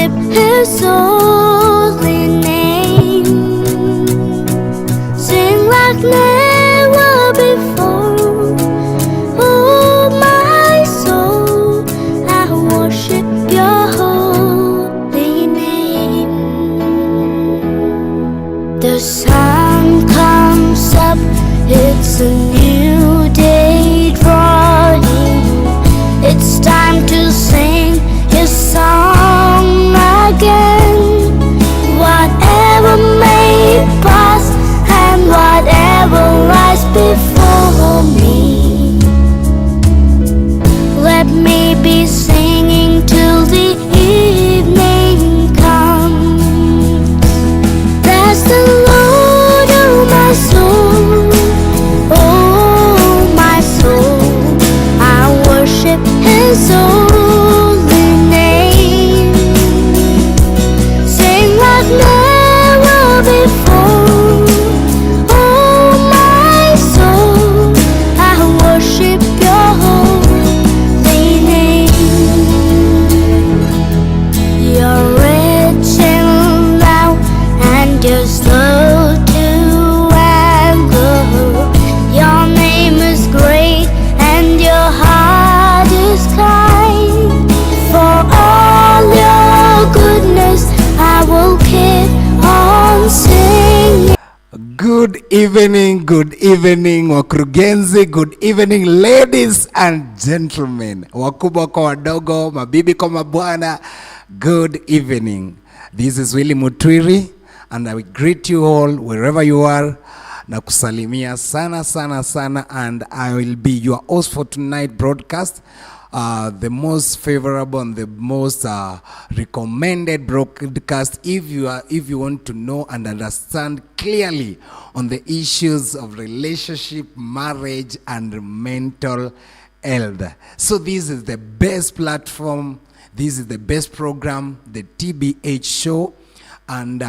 worship His holy name. Sing like never before. Oh, my soul, I worship Your holy name. The sun comes up, it's a new day drawing. It's time to sing His song again. Whatever may pass and whatever lies before me, let me be singing till the evening comes. Bless the Lord, oh my soul, oh my soul, I worship His holy name. Sing like never before. Oh my soul, I worship Your holy name. You're rich in love and You're slow to anger. Your name is great and Your heart is kind. For all Your goodness, I will keep on singing. Good evening wakurugenzi, good evening ladies and gentlemen, wakubwa kwa wadogo, mabibi kwa mabwana, good evening. This is Willy Mutwiri and I will greet you all wherever you are na kusalimia sana sana sana, and I will be your host for tonight broadcast. The most favorable and the most recommended broadcast if you want to know and understand clearly on the issues of relationship, marriage and mental health. So this is the best platform, this is the best program, the TBH show, and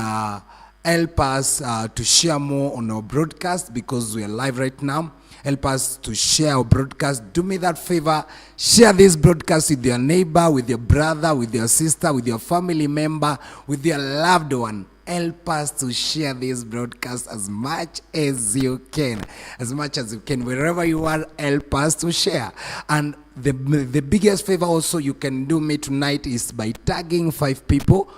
help us to share more on our broadcast because we are live right now. Help us to share our broadcast. Do me that favor. Share this broadcast with your neighbor, with your brother, with your sister, with your family member, with your loved one. Help us to share this broadcast as much as you can. As much as you can. Wherever you are, help us to share. And the biggest favor also you can do me tonight is by tagging 5 people.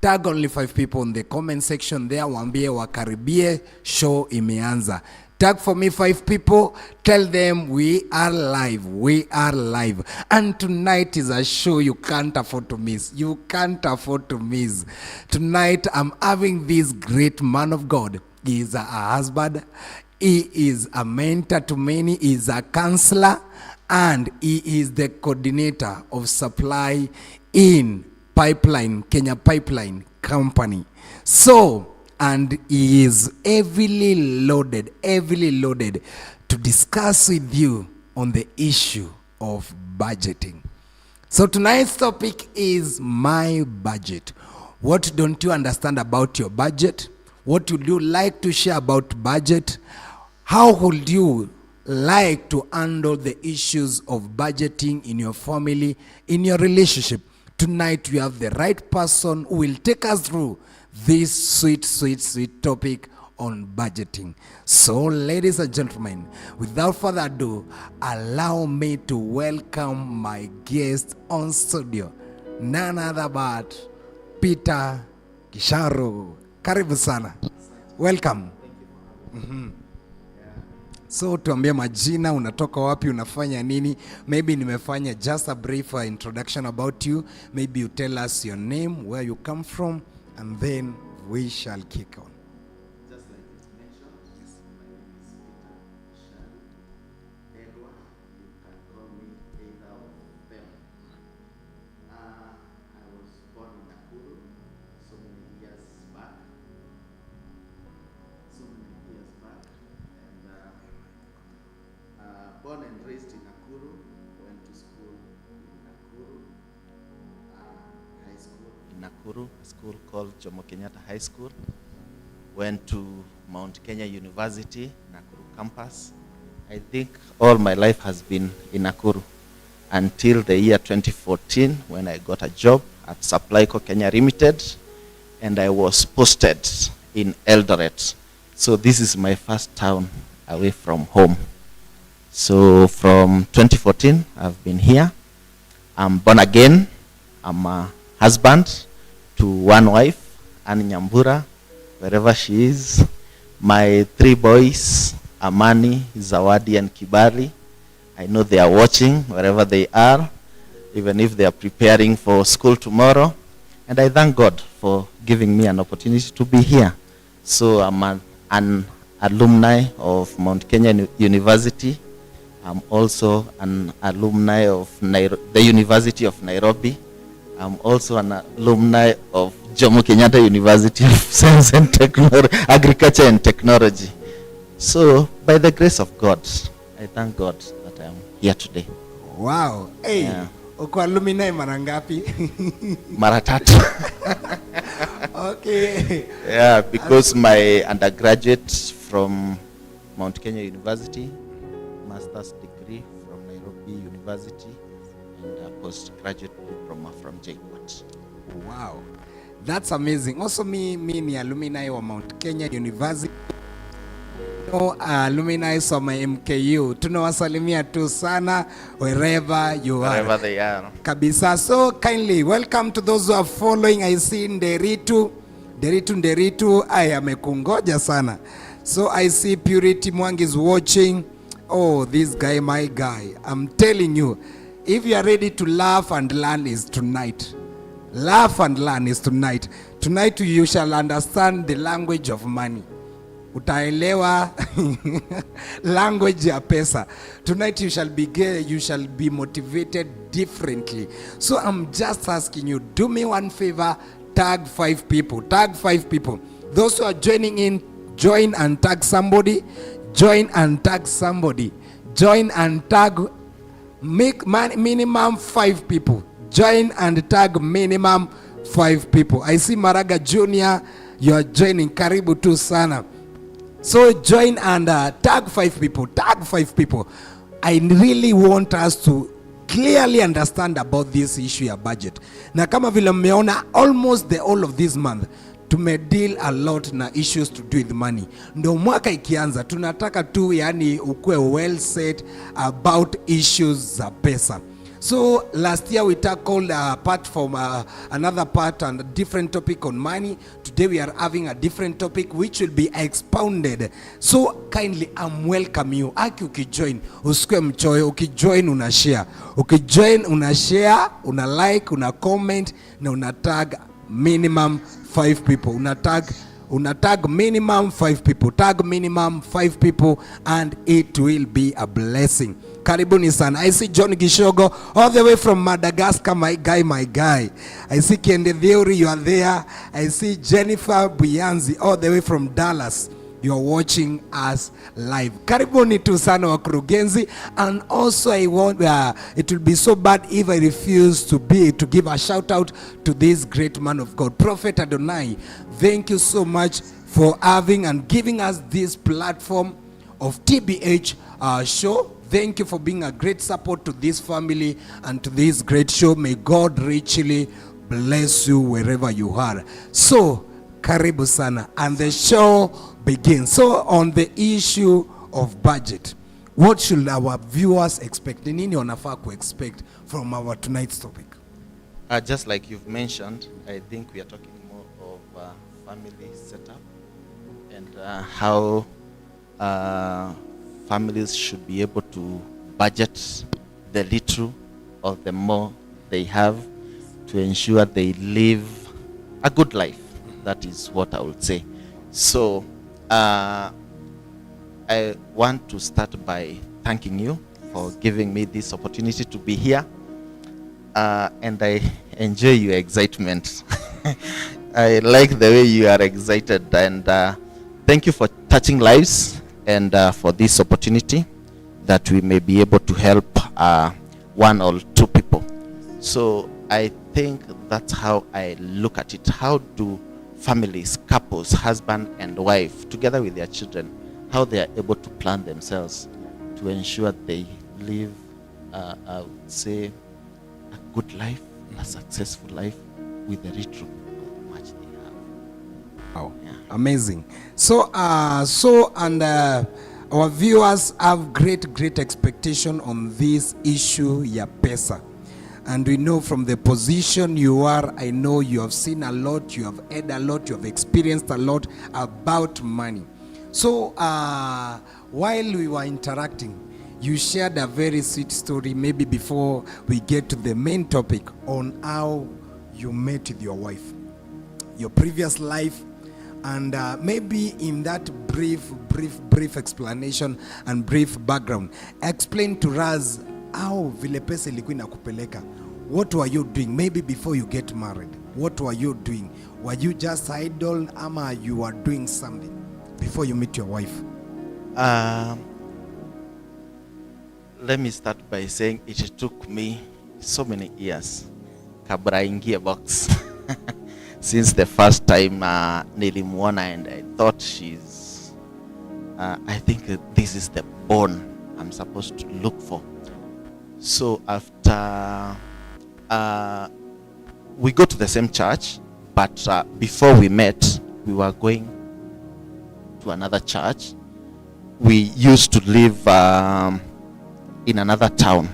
Tag only 5 people in the comment section there. Waambie wakaribie, show imeanza. Tag for me 5 people, tell them we are live, and tonight is a show you can't afford to miss, Tonight I'm having this great man of God. He is a husband, he is a mentor to many, he is a counselor, and he is the coordinator of supply in Kenya Pipeline Company. So, and he is heavily loaded to discuss with you on the issue of budgeting. So tonight's topic is my budget. What don't you understand about your budget? What would you like to share about budget? How would you like to handle the issues of budgeting in your family, in your relationship? Tonight we have the right person who will take us through this sweet topic on budgeting. So ladies and gentlemen, without further ado, allow me to welcome my guest on studio, none other but Peter Kisharo. Karibu sana. Welcome. So tuambie majina, unatoka wapi, unafanya nini? Maybe nimefanya just a brief introduction about you. Maybe you tell us your name, where you come from, and then we shall kick on. Just like it mentioned, yes, my name is Peter Kisharo. Edward, you can call me either of them. I was born in Nakuru so many years back. And born and raised in Nakuru, went to school in Nakuru. High school in Nakuru, a school called Jomo Kenyatta High School. Went to Mount Kenya University, Nakuru campus. I think all my life has been in Nakuru until the year 2014 when I got a job at Supplyco Kenya Limited, and I was posted in Eldoret. So this is my first town away from home. So from 2014, I've been here. I'm born again. I'm a husband to one wife, Annie Nyambura, wherever she is. My 3 boys, Amani, Zawadi, and Kibali. I know they are watching wherever they are, even if they are preparing for school tomorrow. And I thank God for giving me an opportunity to be here. So I'm an alumni of Mount Kenya University. I'm also an alumni of the University of Nairobi. I'm also an alumni of Jomo Kenyatta University of Science and Technology, Agriculture and Technology. So by the grace of God, I thank God that I am here today. Wow. Hey, Yeah. uko alumni mara ngapi? Mara 3. Okay. Yeah, because my undergraduate from Mount Kenya University, master's degree from Nairobi University, and a postgraduate diploma from JKUAT. Wow. That's amazing. Also me ni alumni wa Mount Kenya University. No, alumni wa MKU. Tunawasalimia tu sana wherever you are. Wherever they are. Kabisa. So kindly welcome to those who are following. I see Nderitu. I amekungoja sana. So I see Purity Mwangi is watching. Oh, this guy, my guy. I'm telling you, if you are ready to laugh and learn is tonight. Laugh and learn is tonight. Tonight you shall understand the language of money. Utaelewa language ya pesa. Tonight you shall be motivated differently. So I'm just asking you, do me one favor, tag 5 people. Tag 5 people. Those who are joining in, join and tag somebody. Join and tag somebody. Join and tag minimum 5 people. Join and tag minimum 5 people. I see Maraga Junior, you are joining. Karibu tu sana. So join and tag 5 people. Tag 5 people. I really want us to clearly understand about this issue ya budget. Na kama vile mmeona, almost the whole of this month tumedeal a lot na issues to do with money. Ndo mwaka ikianza tunataka tu yani ukue well set about issues za pesa. So last year we tackled apart from another part and a different topic on money. Today we are having a different topic which will be expounded. So kindly welcome you. Aki ukijoin, usikue mchoyo, ukijoin una share. Ukijoin una share, una like, una comment, na una tag minimum 5 people. Una tag minimum 5 people. Tag minimum 5 people and it will be a blessing. Karibuni sana. I see John Gishogo all the way from Madagascar, my guy. I see Kende Theory, you are there. I see Jennifer Buyanzi all the way from Dallas. You are watching us live. Karibuni tu sana wakurugenzi. And also I want, it will be so bad if I refuse to give a shout out to this great man of God, Prophet Adonai. Thank you so much for having and giving us this platform of TBH show. Thank you for being a great support to this family and to this great show. May God richly bless you wherever you are. So, karibu sana. And the show begins. So, on the issue of budget, what should our viewers expect? Nini wanafaa ku expect from our tonight's topic? Just like you've mentioned, I think we are talking more of family setup and how families should be able to budget the little or the more they have to ensure they live a good life. That is what I would say. So I want to start by thanking you for giving me this opportunity to be here. And I enjoy your excitement. I like the way you are excited, and thank you for touching lives and for this opportunity that we may be able to help 1 or 2 people. So I think that's how I look at it. How do families, couples, husband and wife, together with their children, how they are able to plan themselves to ensure they live, I would say, a good life, a successful life, with the retro how much they have. Wow. Yeah. Amazing. So, our viewers have great expectation on this issue, ya pesa. And we know from the position you are, I know you have seen a lot, you have heard a lot, you have experienced a lot about money. So, while we were interacting, you shared a very sweet story, maybe before we get to the main topic, on how you met with your wife, your previous life, and maybe in that brief explanation and brief background, explain to us how vile pesa ilikuwa inakupeleka. What were you doing maybe before you get married? What were you doing? Were you just idle, ama you were doing something before you meet your wife? Let me start by saying it took me so many years kabla ingie box since the first time nilimwona, and I thought she's I think this is the bone I'm supposed to look for. So after we go to the same church, but before we met, we were going to another church. We used to live in another town,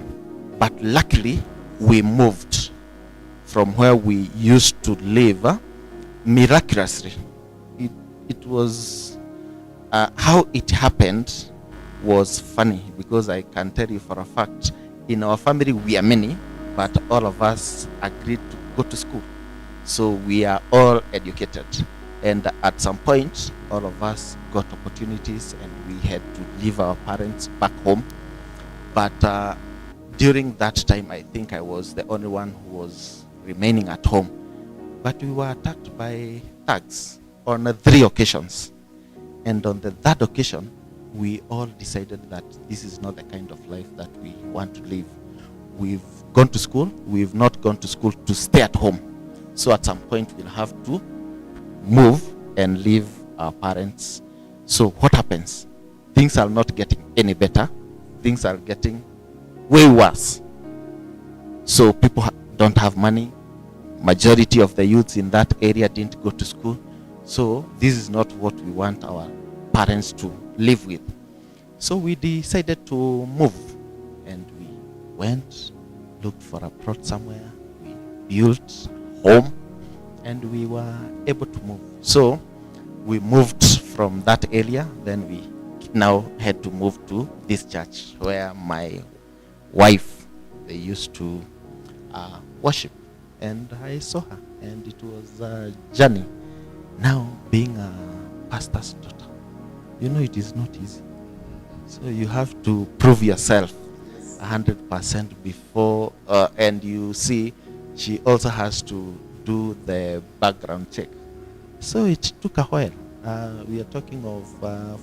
but luckily we moved from where we used to live miraculously. It was how it happened was funny, because I can tell you for a fact, in our family we are many, but all of us agreed to go to school, so we are all educated, and at some point all of us got opportunities and we had to leave our parents back home. But during that time, I think I was the only one who was remaining at home. But we were attacked by thugs on 3 occasions. And on the third occasion, we all decided that this is not the kind of life that we want to live. We've gone to school. We've not gone to school to stay at home. So at some point, we'll have to move and leave our parents. So what happens? Things are not getting any better. Things are getting way worse. So people don't have money. Majority of the youths in that area didn't go to school. So this is not what we want our parents to live with. So we decided to move, and we went, looked for a plot somewhere. We built home, and we were able to move. So we moved from that area. Then we now had to move to this church where my wife, they used to worship, and I saw her, and it was a journey. Now, being a pastor's daughter, you know, it is not easy. So you have to prove yourself 100% before, and you see, she also has to do the background check. So it took a while. We are talking of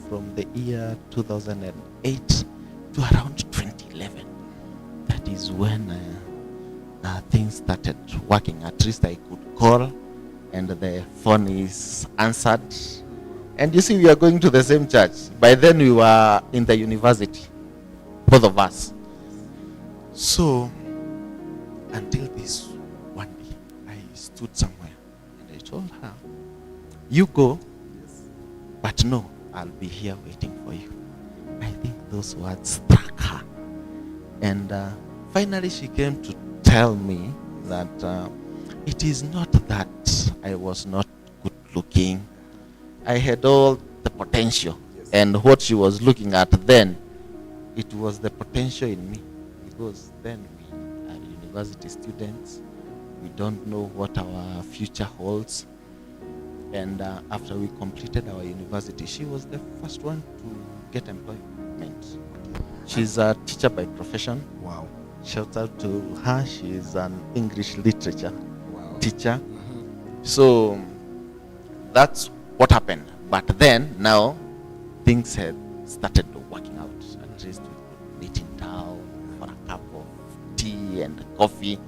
from the year 2008 to around 2011. That is when things started working. At least I could call, and the phone is answered. And you see, we are going to the same church. By then we were in the university, both of us. So until this one day, I stood somewhere and I told her, you go, but no, I'll be here waiting for you. I think those words struck her. And finally she came to tell me that it is not that I was not good looking. I had all the potential. Yes. And what she was looking at then, it was the potential in me. Because then we are university students. We don't know what our future holds. And after we completed our university, she was the first one to get employment. She's a teacher by profession. Wow. Shout out to her. She is an English literature teacher. Mm-hmm. So that's what happened. But then, now, things had started working out. At least we could meet in town for a cup of tea and coffee.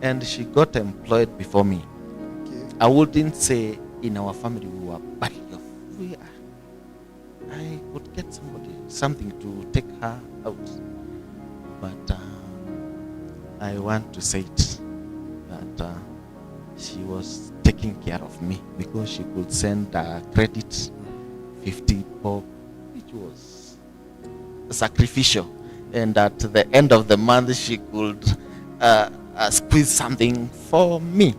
And she got employed before me. Okay. I wouldn't say in our family we were badly off. I could get something to take her out. But I want to say it, that she was taking care of me because she could send credit 50 bob, which was sacrificial. And at the end of the month, she could squeeze something for me.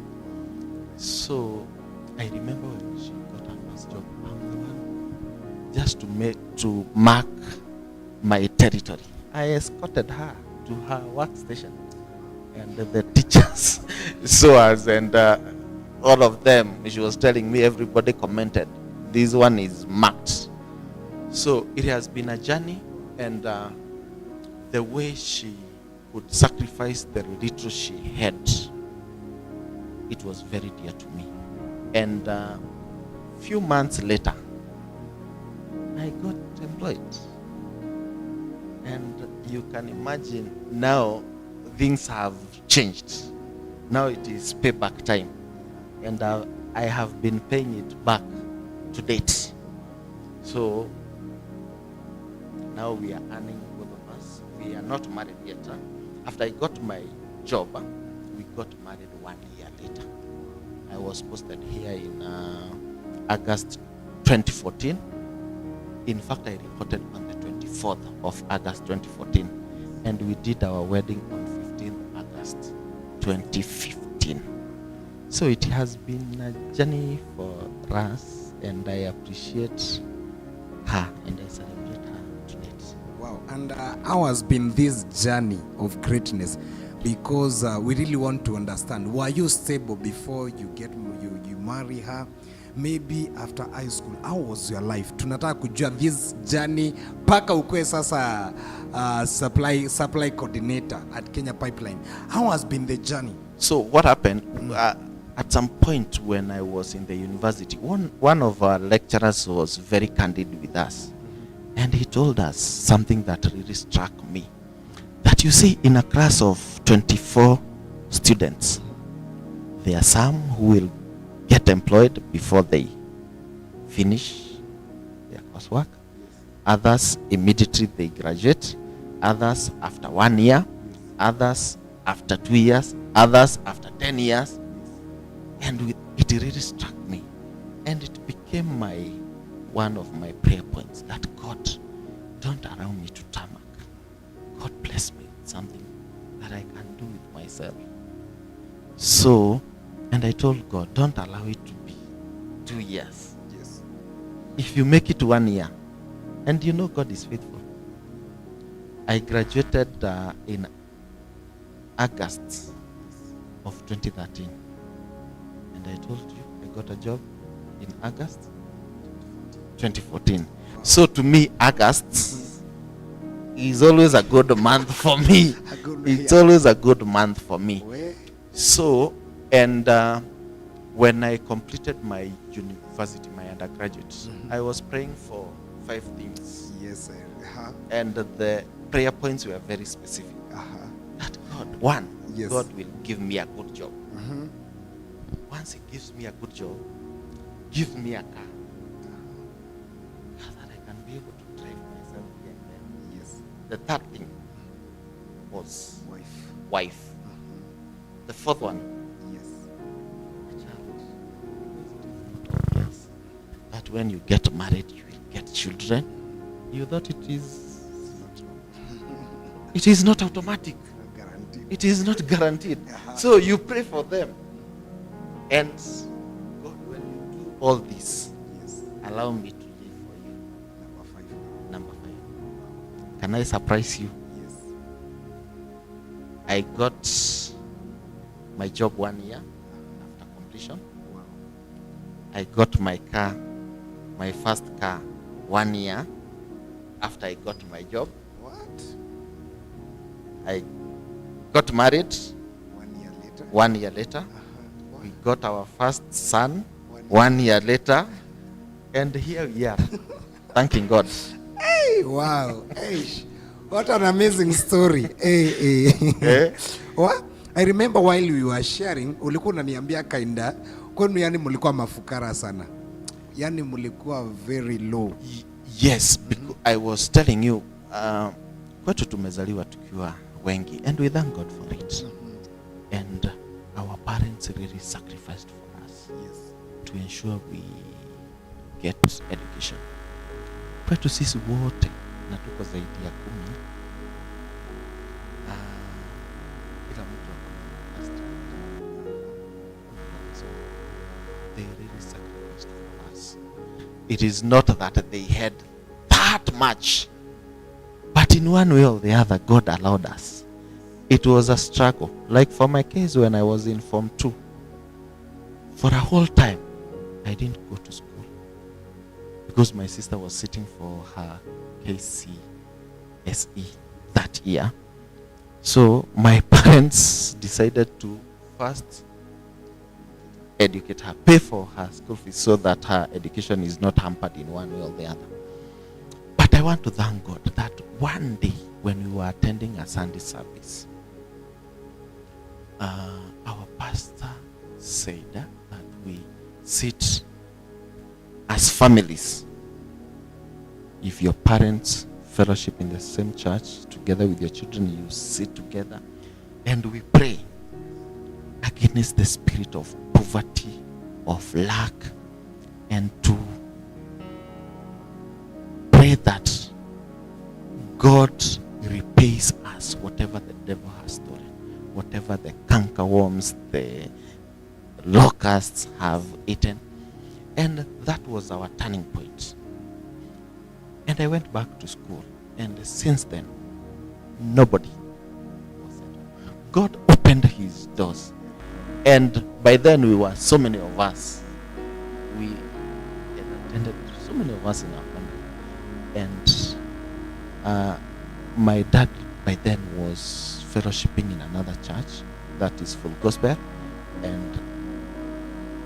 So I remember when she got her first job, I'm the one just to mark my territory. I escorted her to her workstation, and the teachers saw us, and all of them, she was telling me, everybody commented, this one is marked. So it has been a journey, and the way she would sacrifice the little she had, it was very dear to me. And few months later, I got employed. And you can imagine now things have changed. Now it is payback time. And I have been paying it back to date. So now we are earning, both of us. We are not married yet. After I got my job, we got married 1 year later. I was posted here in August 2014. In fact, I reported on the 24th of August 2014, and we did our wedding on 15th August 2015. So it has been a journey for us, and I appreciate her and I celebrate her tonight. Wow. And how has been this journey of greatness? Because we really want to understand, were you stable before you marry her? Maybe after high school, how was your life? Tunataka kujua this journey paka ukwe sasa supply coordinator at Kenya Pipeline. How has been the journey? So what happened, at some point when I was in the university, one of our lecturers was very candid with us. And he told us something that really struck me. That you see, in a class of 24 students, there are some who will get employed before they finish their coursework. Others immediately they graduate. Others after 1 year. Others after 2 years. Others after 10 years. And it really struck me. And it became one of my prayer points, that God, don't allow me to tarmac. God bless me with something that I can do with myself. So, and I told God, don't allow it to be 2 years. Yes. If you make it 1 year, and you know God is faithful. I graduated in August of 2013. And I told you, I got a job in August 2014. So to me, August is always a good month for me. It's always a good month for me. So, and when I completed my university, my undergraduate, I was praying for 5 things. Yes, sir. And the prayer points were very specific. That God, one, yes, God will give me a good job. Once He gives me a good job, give me a car, so that I can be able to drive myself here and there. Yes. The third thing was wife. The fourth one, Yes. a child. It is not obvious that when you get married, you will get children. You thought it is not automatic. Guaranteed. It is not guaranteed. So you pray for them. And God, when you do all this, Yes. allow me to live for you. Number 5. Number 5. Can I surprise you? Yes. I got my job 1 year after completion. Wow. I got my car, my first car, 1 year after I got my job. What? I got married 1 year later. 1 year later. Wow. We got our first son 1 year later. And here we are, thanking God. Hey, wow. Hey, what an amazing story. Hey. What? I remember while we were sharing, ulikuwa unaniambia kinda, kwenu yani mulikuwa mafukara sana. Yani mulikuwa very low. Yes, because I was telling you, kwetu tumezaliwa tukiwa wengi, and we thank God for it. And our parents parents really sacrificed for us Yes. to ensure we get education. Kwetu sisi wote na tuko zaidi ya 10. Kila mtu so they really sacrificed for us. It is not that they had that much, but in one way or the other, God allowed us. It was a struggle. Like for my case, when I was in Form 2, for a whole time, I didn't go to school because my sister was sitting for her KCSE that year. So my parents decided to first educate her, pay for her school fees so that her education is not hampered in one way or the other. But I want to thank God that one day when we were attending a Sunday service, our pastor said that we sit as families. If your parents fellowship in the same church together with your children, you sit together and we pray against the spirit of poverty, of lack, and to pray that God repays us whatever the devil has stolen, whatever the cankerworms, the locusts have eaten. And that was our turning point. And I went back to school, and since then, nobody was there. God opened his doors. And by then we were so many of us. We had attended, so many of us in our family. And my dad by then was fellowshipping in another church, that is Full Gospel. And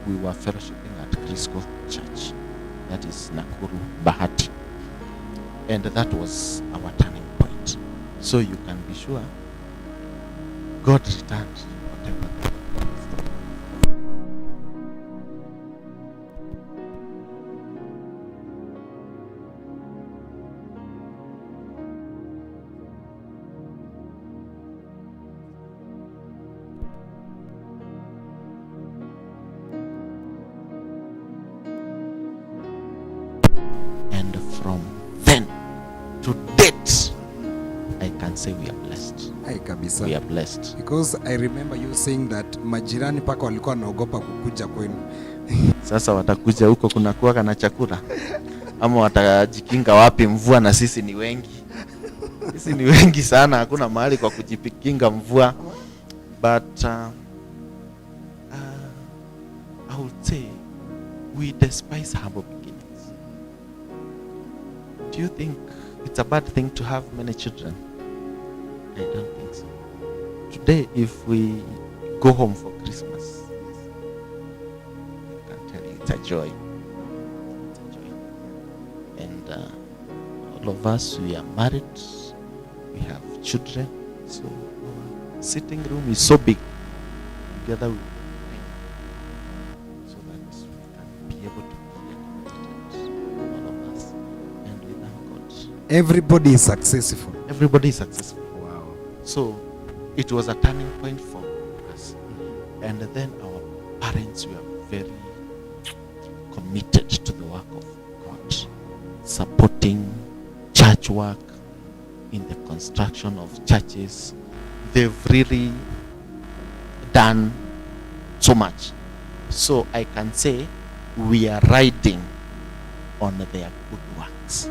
we were fellowshipping at Crisco Church, that is Nakuru, Bahati. And that was our turning point. So you can be sure God returned whatever. And from then to date, I can say we are blessed. Hai kabisa. We are blessed. Because I remember you saying that majirani paka walikuwa wanaogopa kukuja kwenu. Sasa watakuja huko kuna kuwaka na chakula ama watajikinga wapi mvua, na sisi ni wengi. Sisi ni wengi sana, hakuna mahali kwa kujikinga mvua. But I would say we despise humble beginnings. Do you think it's a bad thing to have many children? I don't think so. Today, if we go home for Christmas, I can tell you it's a joy. It's a joy. And all of us, we are married, we have children, so our sitting room is so big. Together we so that we can be able to be educated, all of us, and we thank God. Everybody is successful. Everybody is successful. Wow. So it was a turning point for us. And then our parents were very committed to the work of God, supporting church work, in the construction of churches. They've really done so much. So I can say we are riding on their good works.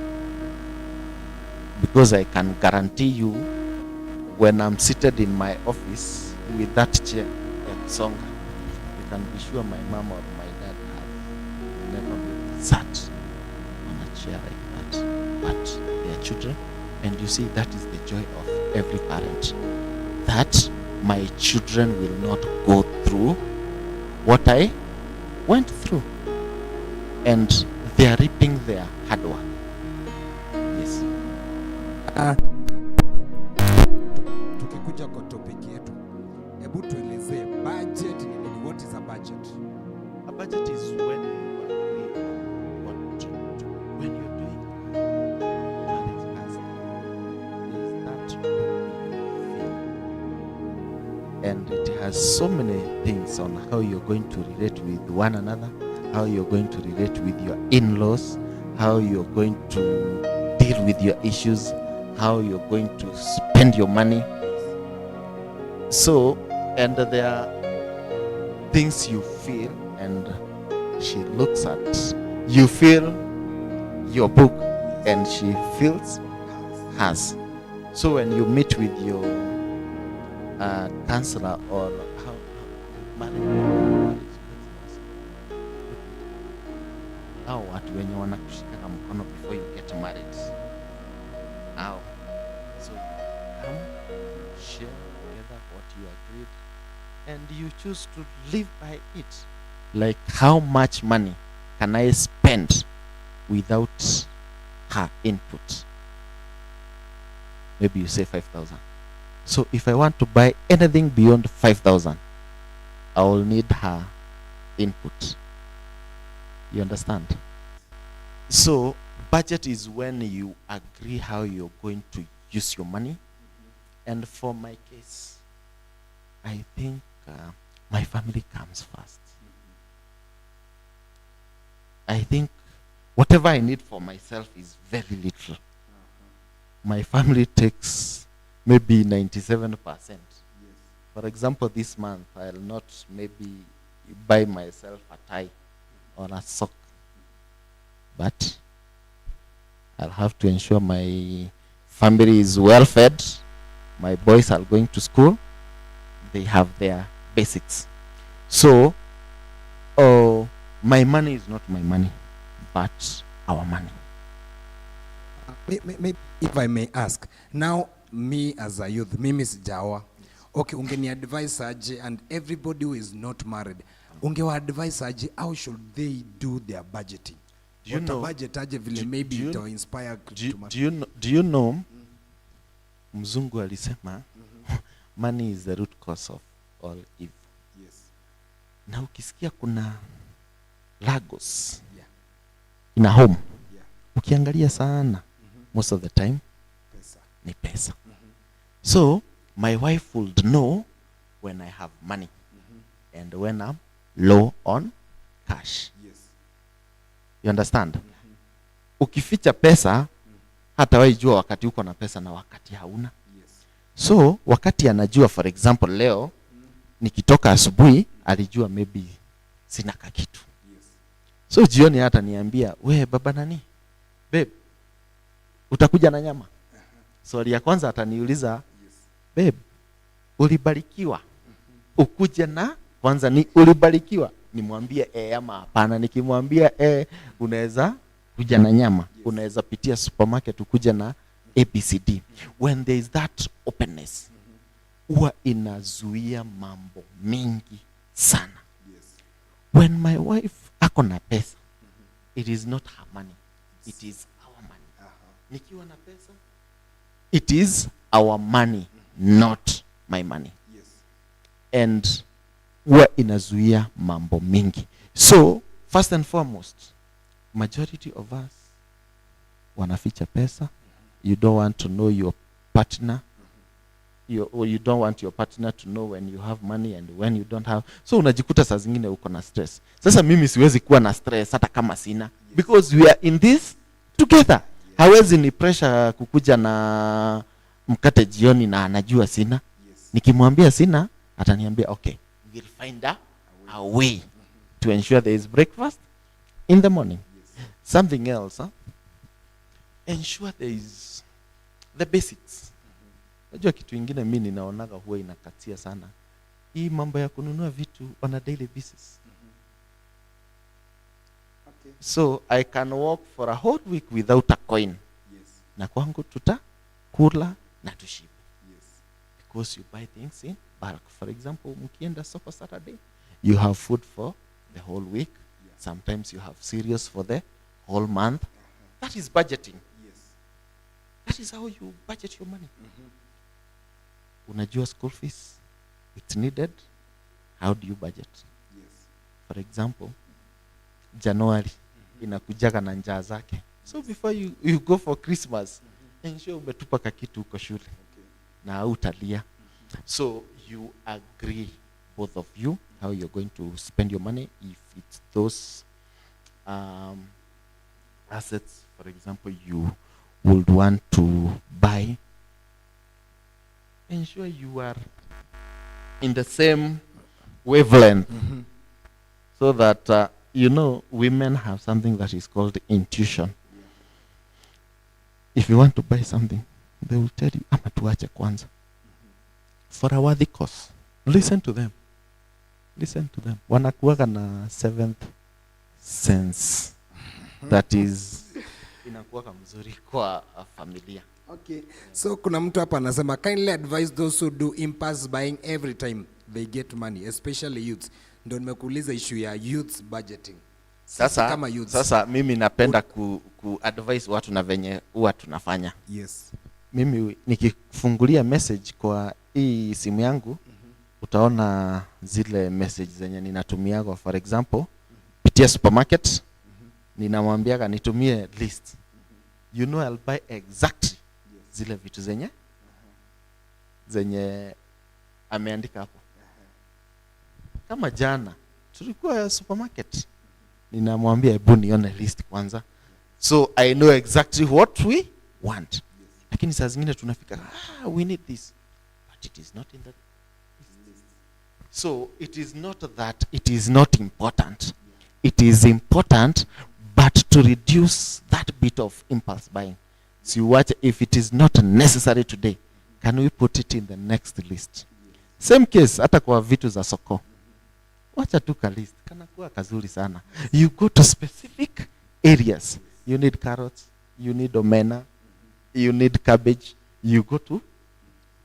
Because I can guarantee you, when I'm seated in my office with that chair at Songa, you can be sure my mom or my dad have never been sat on a chair like that. But they are children, and you see that is the joy of every parent. That my children will not go through what I went through. And they are reaping their hard work. Yes. Tukikuja kwa topic yetu, hebu tuelezee budget ni nini? What is a budget? A budget is when you agree on what to do. When you're doing marriage counseling, there's that will be your fee. And it has so many things on how you're going to relate with one another, how you're going to relate with your in-laws, how you're going to deal with your issues, how you're going to spend your money. So, and there are things you feel, and she looks at, you feel your book, and she feels hers. So when you meet with your counselor or hao watu wenye wanakushika mkono before you get married, hao, so come share together what you agreed, and you choose to live by it. Like, how much money can I spend without her input? Maybe you say 5,000. So if I want to buy anything beyond 5,000, I will need her input. You understand? So budget is when you agree how you're going to use your money. And for my case, I think my family comes first. I think whatever I need for myself is very little. My family takes maybe 97%. For example, this month, I'll not maybe buy myself a tie or a sock, but I'll have to ensure my family is well fed. My boys are going to school. They have their basics. So, my money is not my money, but our money. Maybe if I may ask, now me as a youth, mimi sijaoa. Okay, ungeni advise aje, and everybody who is not married, ungewa advise aje, how should they do their budgeting? Do you know? Budget aje vile maybe to inspire Do you know? Mzungu alisema, money is the root cause of all evil. Yes. Na ukisikia kuna Lagos in a home, ukiangalia sana, most of the time, ni pesa. So, my wife would know when I have money and when I'm low on cash. Yes. You understand? Ukificha pesa, hata wewe jua wakati uko na pesa na wakati hauna. Yes. So, wakati anajua, for example, leo, nikitoka asubuhi, alijua maybe sina kakitu. Yes. So, jioni hata niambia, we baba nani? Babe, utakuja na nyama? Swali ya kwanza ataniuliza, babe, ulibarikiwa? Ukuje na kwanza ni ulibarikiwa? Nimwambie ama hapana. Nikimwambia unaweza kuja na nyama, unaweza pitia supermarket ukuje na ABCD. When there is that openness, huwa inazuia mambo mingi sana. When my wife ako na pesa, it is not her money, it is our money. Nikiwa na pesa, it is our money, not my money. Yes. And huwa inazuia mambo mingi. So, first and foremost, majority of us wanaficha pesa. You don't want to know your partner. You don't want your partner to know when you have money and when you don't have. So unajikuta saa zingine uko na stress. Sasa mimi siwezi kuwa na stress hata kama sina. Because we are in this together. Hawezi ni pressure kukuja na mkate jioni na anajua sina. Nikimwambia sina, ataniambia okay, we'll find a way to ensure there is breakfast in the morning. Something else, ensure there is the basics. Unajua kitu ingine mimi ninaonaga huwa inakatia sana. Hii mambo ya kununua vitu on a daily basis. Okay. So I can walk for a whole week without a coin. Yes. Na kwangu tutakula na tushibe. Yes. Because you buy things in bulk. For example, mkienda soko Saturday, you have food for the whole week. Yeah. Sometimes you have cereals for the whole month. That is budgeting. Yes. That is how you budget your money. Unajua school fees, it's needed. How do you budget? Yes. For example, January inakujaga na njaa zake. So before you go for Christmas, ensure umetupa kakitu uko shule. Okay. Na utalia. So you agree both of you, how you're going to spend your money. If it's those assets, for example, you would want to buy, ensure you are in the same wavelength, so that women have something that is called intuition. If you want to buy something, they will tell you, ama tuache kwanza, for a worthy cause. Listen to them. Wanakuwaga na seventh sense that is inakuwaga mzuri kwa familia. Okay. So kuna mtu hapa anasema kindly advise those who do impulse buying every time they get money, especially youths. Ndio nimekuuliza issue ya youth budgeting. Sasa mimi napenda ku advise watu na venye huwa tunafanya. Yes. Mimi nikifungulia message kwa hii simu yangu, utaona zile message zenye ninatumia. Kwa for example, pitia supermarket, ninamwambiaga nitumie list. I'll buy exactly zile vitu zenye ameandika hapo. Kama jana tulikuwa supermarket, ninamwambia hebu nione list kwanza, so I know exactly what we want. Lakini saa zingine tunafika, we need this, but it is not in that list. So it is not that it is not important. It is important, but to reduce that bit of impulse buying. So what if it is not necessary today, can we put it in the next list? Same case hata kwa vitu za soko. Wacha tu ka list, kana kuwa kazuri sana. You go to specific areas. You need carrots, you need omena, you need cabbage, you go to.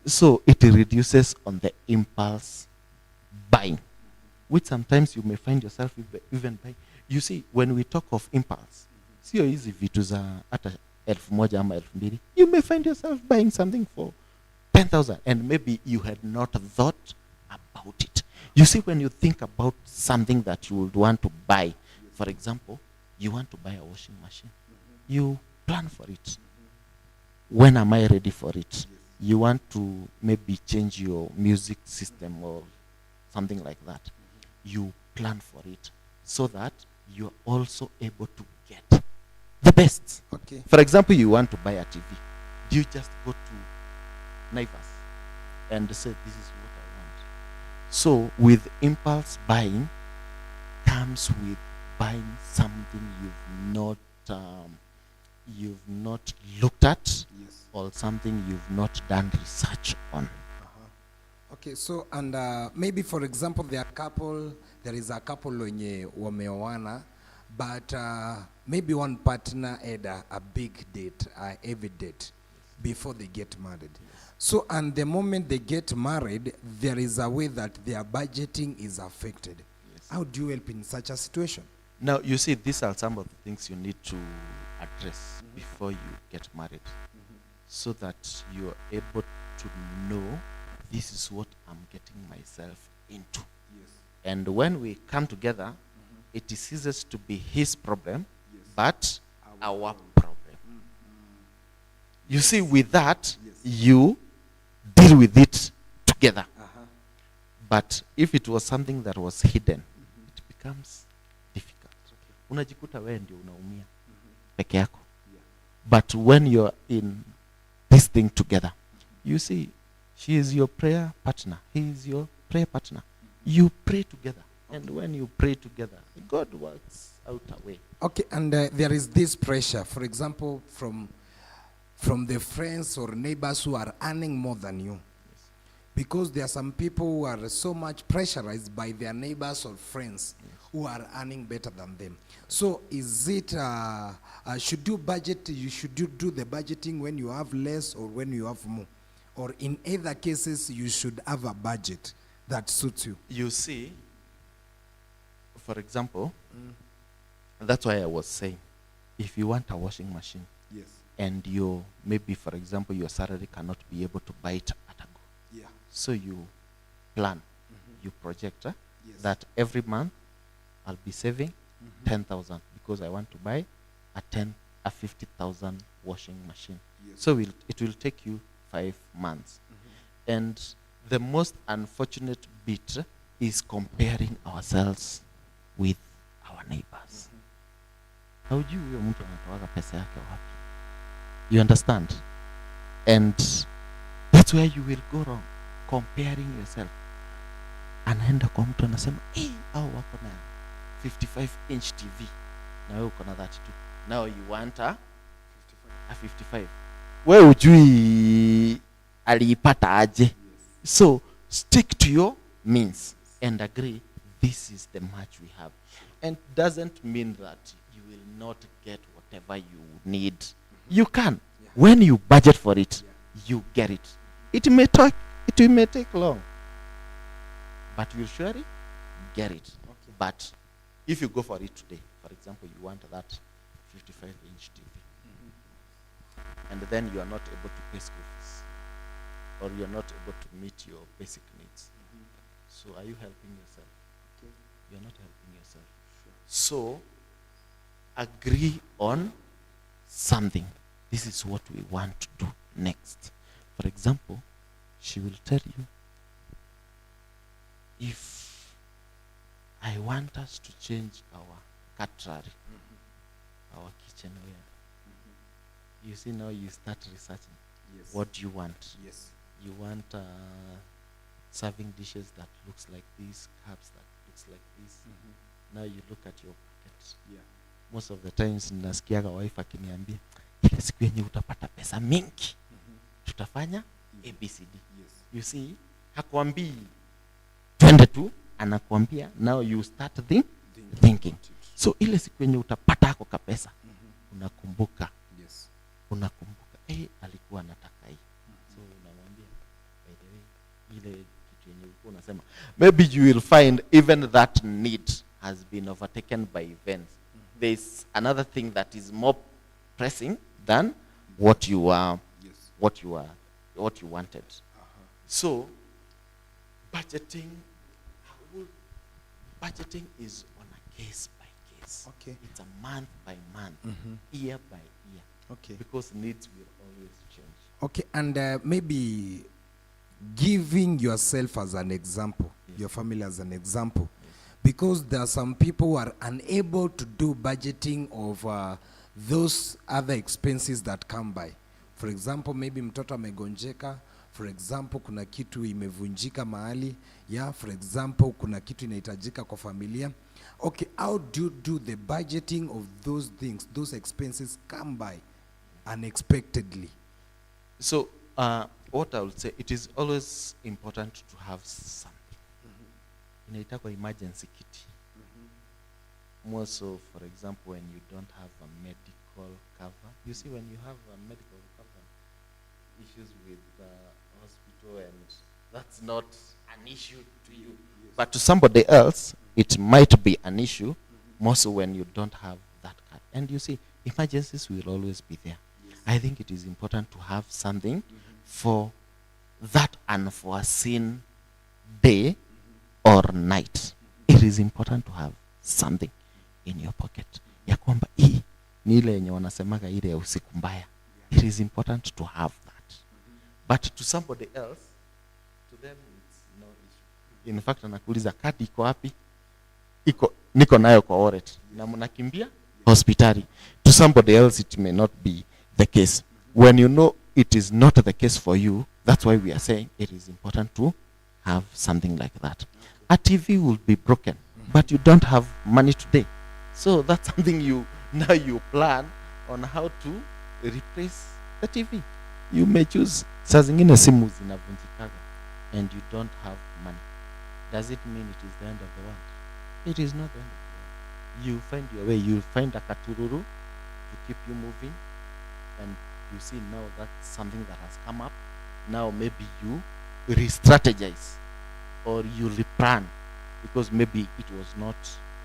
So it reduces on the impulse buying, which sometimes you may find yourself even buying. You see, when we talk of impulse, sio hizi vitu za hata 1,000 ama 2,000. You may find yourself buying something for 10,000 and maybe you had not thought about it. You see, when you think about something that you would want to buy, for example, you want to buy a washing machine. You plan for it. When am I ready for it? You want to maybe change your music system or something like that. You plan for it so that you're also able to get the best. Okay. For example, you want to buy a TV. Do you just go to Naivas and say, this is what I want? So with impulse buying comes with buying something you've not looked at, or something you've not done research on. Okay, so and maybe for example there is a couple wenye wameoana, but maybe one partner had a big date, a heavy date before they get married. So and the moment they get married, there is a way that their budgeting is affected. How do you help in such a situation? Now, you see, these are some of the things you need to address before you get married, so that you're able to know this is what I'm getting myself into. And when we come together, it ceases to be his problem, but our problem. You see, with that, you deal with it together. But if it was something that was hidden, it becomes difficult. Unajikuta wewe ndio unaumia peke yako. But when you're in this thing together, you see, she is your prayer partner, he is your prayer partner. You pray together. And when you pray together, God works out a way. Okay, and there is this pressure, for example, from the friends or neighbors who are earning more than you. Because there are some people who are so much pressurized by their neighbors or friends who are earning better than them. So is it, should you do the budgeting when you have less or when you have more? Or in either cases, you should have a budget that suits you? You see, for example, that's why I was saying, if you want a washing machine, and maybe, for example, your salary cannot be able to buy it at a go. So you plan, you project that every month I'll be saving 10,000 because I want to buy a 50,000 washing machine. So it will take you 5 months. And the most unfortunate bit is comparing ourselves with our neighbors. Haujui huyo mtu anatoaga pesa yake wapi. You understand? And that's where you will go wrong, comparing yourself. Anaenda kwa mtu anasema, au wako na 55 inch TV na wewe uko na 32. Now you want a 55. Wewe ujui aliipata aje. So stick to your means and agree this is the match we have. And doesn't mean that you will not get whatever you need. You can. When you budget for it, you get it. It may take long, but you'll surely get it. Okay. But if you go for it today, for example, you want that 55-inch TV, and then you are not able to pay school fees, or you are not able to meet your basic needs. So are you helping yourself? Okay. You are not helping yourself. Sure. So agree on something. This is what we want to do next. For example, she will tell you, if I want us to change our cutlery, our kitchenware, you see now you start researching. Yes. What do you want? Yes. You want serving dishes that looks like this, cups that looks like this. Now you look at your pocket. Yeah. Most of the times nasikiaga wife akiniambia, ile siku yenye utapata pesa mingi, tutafanya ABCD. Yes. You see, hakuambii twende tu, anakuambia now you start thinking. So ile siku yenye utapata hako kapesa, unakumbuka. Yes. Unakumbuka, alikuwa anataka hii. So unamwambia, by the way, ile kitu yenye ulikuwa unasema, maybe you will find even that need has been overtaken by events. There's another thing that is more pressing than what you are, what you wanted. So budgeting is on a case by case. Okay. It's a month by month, year by year. Okay. Because needs will always change. Okay, and maybe giving yourself as an example, your family as an example, because there are some people who are unable to do budgeting of those other expenses that come by. For example, maybe mtoto amegonjeka. For example, kuna kitu imevunjika mahali. Yeah, for example, kuna kitu inahitajika kwa familia. Okay, how do you do the budgeting of those things? Those expenses come by unexpectedly. So, what I would say, it is always important to have something. Inaitwa emergency kit. More so, for example, when you don't have a medical cover. You see, when you have a medical cover, issues with the hospital, and that's not an issue to you. Yes. But to somebody else, it might be an issue, more so when you don't have that card. And you see, emergencies will always be there. Yes. I think it is important to have something for that unforeseen day or night. It is important to have something in your pocket. Ya kwamba hii ni ile yenye wanasemaga ile ya usiku mbaya. It is important to have that. But to somebody else, to them it's no issue. In fact, anakuuliza kadi iko wapi? Niko nayo kwa wallet. Na mnakimbia hospitali. To somebody else it may not be the case. When you know it is not the case for you, that's why we are saying it is important to have something like that. A TV will be broken, but you don't have money today. So that's something you plan on how to replace the TV. You may choose saa zingine simu zinavunjikaga and you don't have money. Does it mean it is the end of the world? It is not the end of the world. You find your way. You find a katururu to keep you moving, and you see now that's something that has come up. Now maybe you re-strategize or you replan, because maybe it was not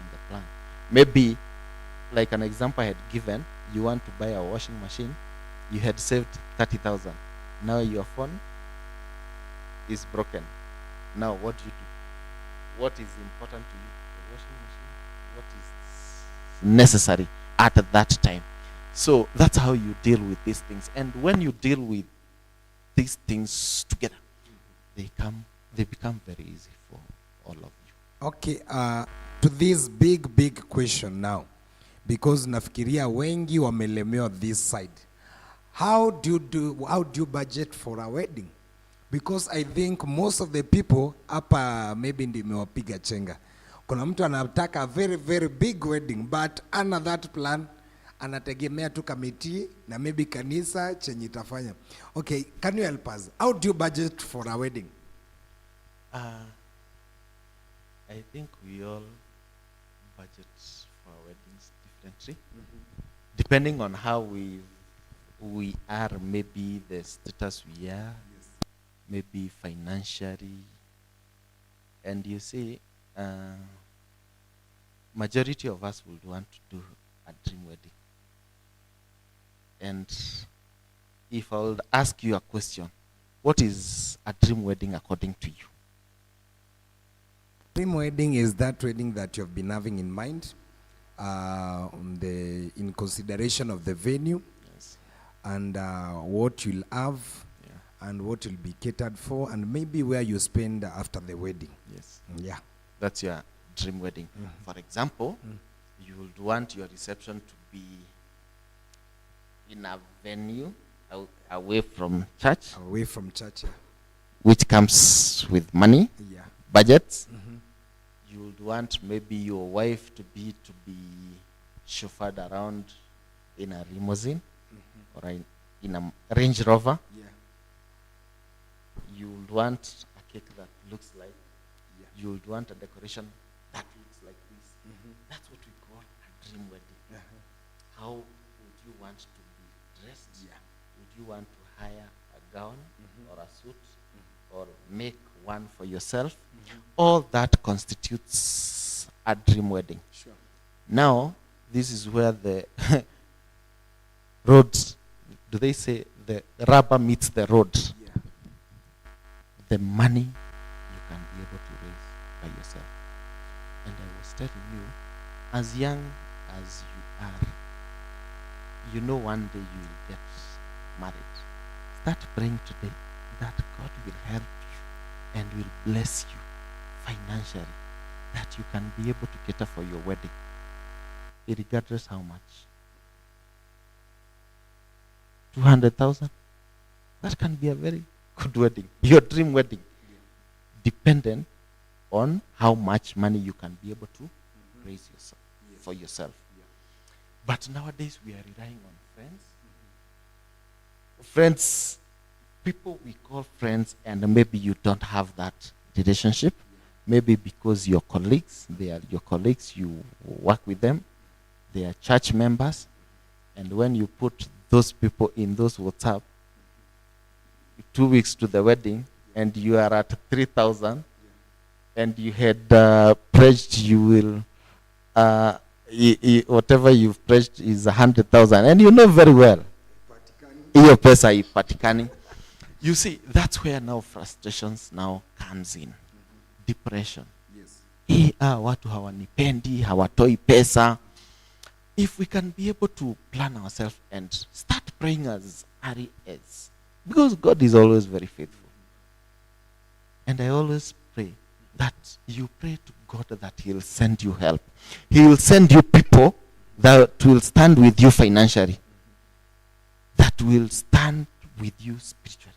in the plan. Maybe, like an example I had given, you want to buy a washing machine, you had saved 30,000. Now your phone is broken. Now what do you do? What is important to you? The washing machine? What is necessary at that time? So that's how you deal with these things. And when you deal with these things together, they become very easy for all of you. Okay, to this big question now, because nafikiria wengi wamelemewa this side. How do you budget for a wedding? Because I think most of the people hapa maybe ndio imewapiga chenga. Kuna mtu anataka a very big wedding but ana that plan, anategemea tu kamiti na maybe kanisa chenye itafanya. Okay, can you help us? How do you budget for a wedding? I think we all budget for our weddings differently, depending on how we are, maybe the status we are, maybe financially, and you see, majority of us would want to do a dream wedding. And if I would ask you a question, what is a dream wedding according to you? Dream wedding is that wedding that you have been having in mind, in consideration of the venue, Yes. and what you'll have, Yeah. and what will be catered for, and maybe where you spend after the wedding. Yes. Yeah. That's your dream wedding. For example, you would want your reception to be in a venue away from church, Away from church. which comes with money, Yeah. budgets. You would want maybe your wife to be chauffeured around in a limousine or in a Range Rover. Yeah. You would want a cake that looks like. Yeah. You would want a decoration that looks like this. That's what we call a dream wedding. How would you want to be dressed? Yeah. Would you want to hire a gown or a suit or make one for yourself? All that constitutes a dream wedding. Sure. Now, this is where the road, do they say the rubber meets the road? Yeah. The money you can be able to raise by yourself. And I was telling you, as young as you are, you know one day you will get married. Start praying today that God will help you and will bless you financially, that you can be able to cater for your wedding, regardless how much. 200,000? That can be a very good wedding, your dream wedding, dependent on how much money you can be able to raise yourself for yourself. But nowadays we are relying on friends. Friends, people we call friends, and maybe you don't have that relationship. Maybe because your colleagues, they are your colleagues, you work with them, they are church members, and when you put those people in those WhatsApp, 2 weeks to the wedding, and you are at 3,000, and you had pledged you will, whatever you've pledged is 100,000, and you know very well, iyo pesa haipatikani. You see, that's where now frustrations now comes in. Depression. Yes. Watu hawanipendi, hawatoi pesa. If we can be able to plan ourselves and start praying as early as, because God is always very faithful. And I always pray that you pray to God that He will send you help. He will send you people that will stand with you financially, that will stand with you spiritually.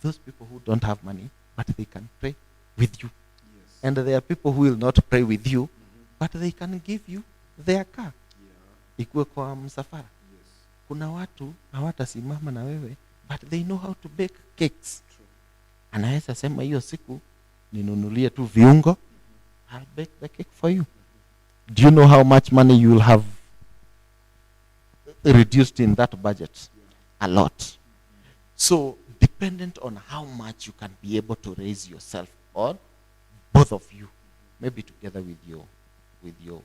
Those people who don't have money, but they can pray with you. Yes. And there are people who will not pray with you, but they can give you their car. Ikuwe kwa msafara. Yes. Kuna watu hawatasimama na wewe, but they know how to bake cakes. Anaweza sema hiyo siku ninunulie tu viungo, I'll bake the cake for you. Do you know how much money you will have reduced in that budget? A lot. So dependent on how much you can be able to raise yourself, or both of you, maybe together with your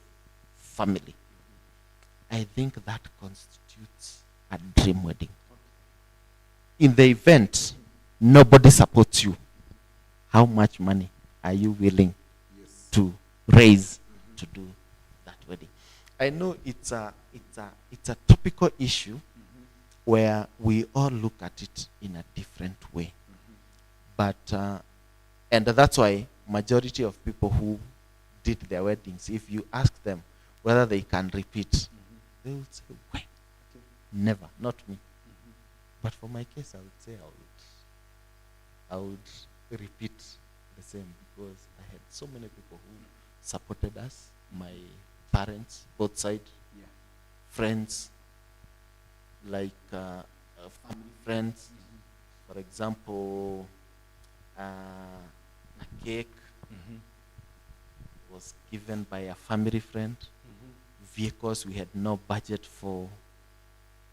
family, I think that constitutes a dream wedding. In the event nobody supports you, how much money are you willing to raise to do that wedding? I know it's a topical issue where we all look at it in a different way. But and that's why majority of people who did their weddings, if you ask them whether they can repeat, they will say, why? Never, not me. But for my case, I would say I would repeat the same, because I had so many people who supported us, my parents, both sides, friends, like family friends. For example, a cake was given by a family friend. Vehicles we had no budget for.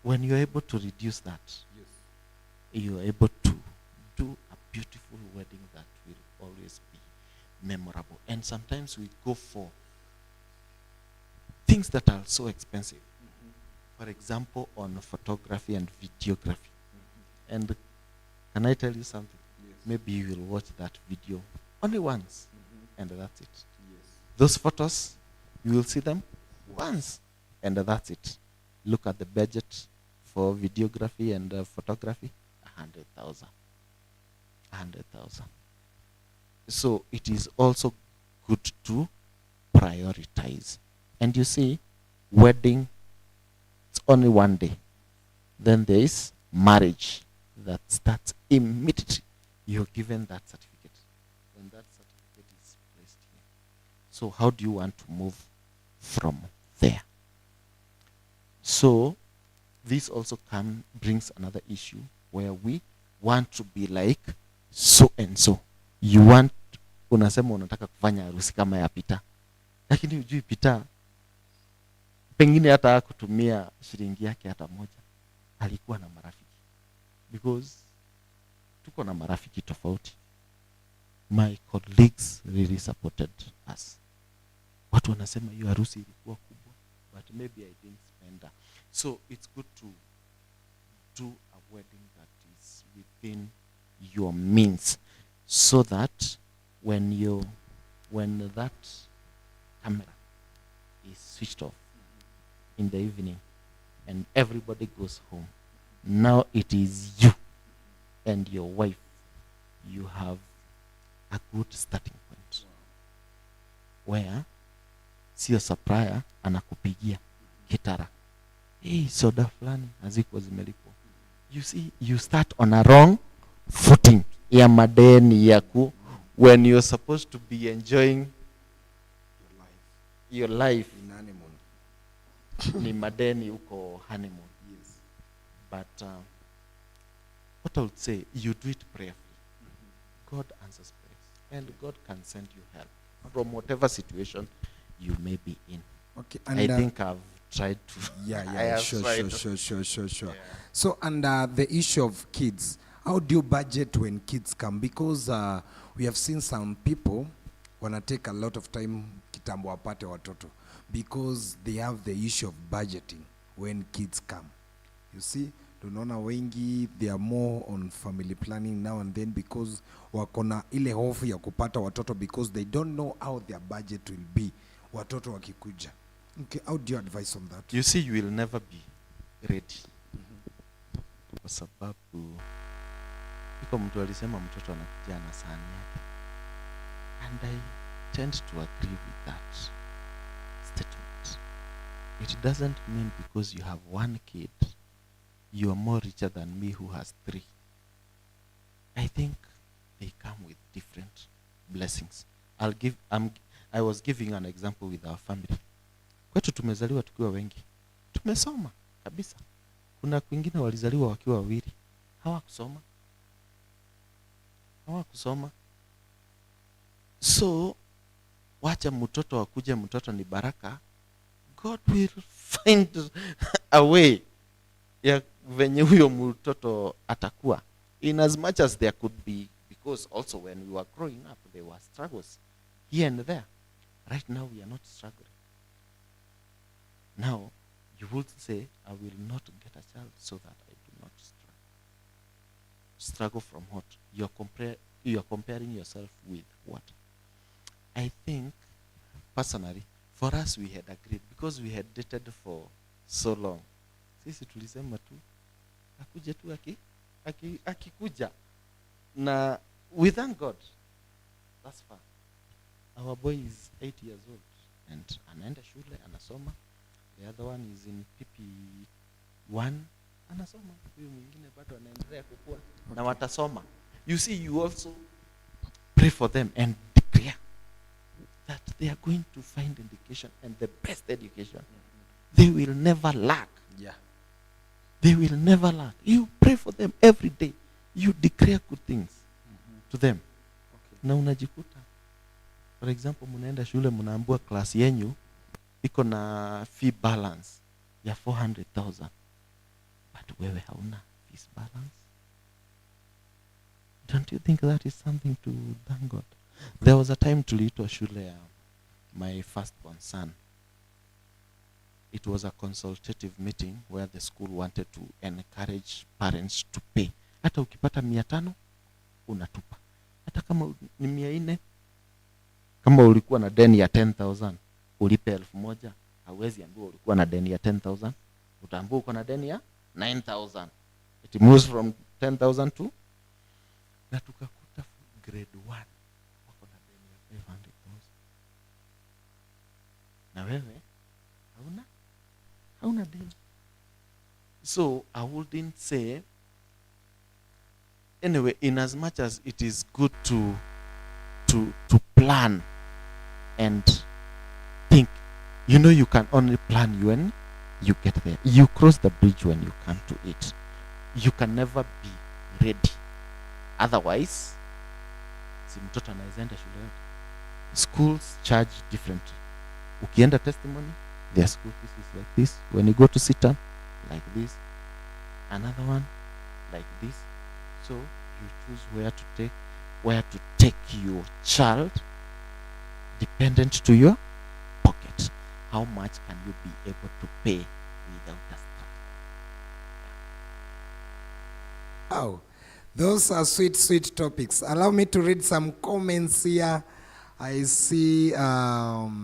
When you're able to reduce that, you're able to do a beautiful wedding that will always be memorable. And sometimes we go for things that are so expensive. For example, on photography and videography. And can I tell you something? Maybe you will watch that video only once, and that's it. Those photos, you will see them once, and that's it. Look at the budget for videography and photography, 100,000. 100,000. So it is also good to prioritize. And you see, wedding, it's only one day. Then there is marriage that starts immediately. You're given that certificate. When that certificate is placed here. So how do you want to move from there? So this also brings another issue where we want to be like so and so. You want, unasema unataka kufanya harusi kama ya Peter, lakini hujui Peter pengine hata kutumia shilingi yake hata moja. Alikuwa na marafiki, because tuko na marafiki tofauti. My colleagues really supported us. Watu wanasema hiyo harusi ilikuwa kubwa, but maybe I didn't spend that. So it's good to do a wedding that is within your means, so that when that camera is switched off in the evening and everybody goes home, now it is you and your wife. You have a good starting point, where sio supplier anakupigia kitara, hey, soda fulani haziko zimelipwa. You see, you start on a wrong footing ya madeni yaku, when you're supposed to be enjoying your life In honeymoon. ni madeni uko honeymoon. Yes. But what I would say, you do it prayerfully. God answers prayers, and God can send you help from whatever situation you may be in. Okay. I think I've tried to. I have Sure. tried. Yeah. Yeah. So, and the issue of kids, how do you budget when kids come? Because we have seen some people wanna take a lot of time kitambo wapate watoto, because they have the issue of budgeting when kids come. You see, tunaona wengi they are more on family planning now and then, because wakona ile hofu ya kupata watoto, because they don't know how their budget will be watoto wakikuja. Okay, how do you advise on that? You see, you will never be ready. Kwa sababu iko mtu alisema mtoto anakuja na sahani yake, and I tend to agree with that statement. It doesn't mean because you have one kid you are more richer than me who has 3. I think they come with different blessings. I was giving an example with our family. Kwetu tumezaliwa tukiwa wengi, tumesoma kabisa. Kuna kwingine walizaliwa wakiwa wawili, hawakusoma. So wacha mtoto akuje, mtoto ni baraka. God will find a way ya venye huyo mtoto atakuwa, in as much as there could be, because also when we were growing up there were struggles here and there. Right now we are not struggling. Now you would say, I will not get a child so that I do not struggle from what? You are comparing yourself with what? I think personally for us we had agreed, because we had dated for so long. Sisi tulisema tu akuje tu akikuja na we thank God. That's fine. our boy is 8 years old and anaenda shule anasoma. The other one is in PP1 anasoma. Huyu mwingine bado anaendelea kukua na watasoma. You see, you also pray for them and declare that they are going to find education and the best education. They will never lack. Yeah. They will never lack. You pray for them every day. You declare good things to them. Okay. Na unajikuta, for example, munaenda shule munaambua class yenyu iko na fee balance ya 400,000. But wewe hauna fees balance. Don't you think that is something to thank God? There was a time tuliitwa shule ya my firstborn son. It was a consultative meeting where the school wanted to encourage parents to pay. Hata ukipata 500 unatupa. Hata kama ni 400, kama ulikuwa na deni ya 10,000 ulipe 1,000. Hauwezi ambiwa ulikuwa na deni ya 10,000, utaambiwa uko na deni ya 9,000. It moves from 10,000 to, na tukakuta grade 1 wako na deni ya 500,000. Na wewe hauna deni. So I wouldn't say, anyway, in as much as it is good to plan and think, you know, you can only plan when you get there. You cross the bridge when you come to it. You can never be ready. Otherwise, si mtoto anaenda shule yote. Schools charge differently. Ukienda testimony, their school fees is like this. When you go to sit-down, like this. Another one, like this. So you choose where to take your child, dependent to your pocket. How much can you be able to pay without a struggle? Wow, those are sweet, sweet topics. Allow me to read some comments here. I see Anna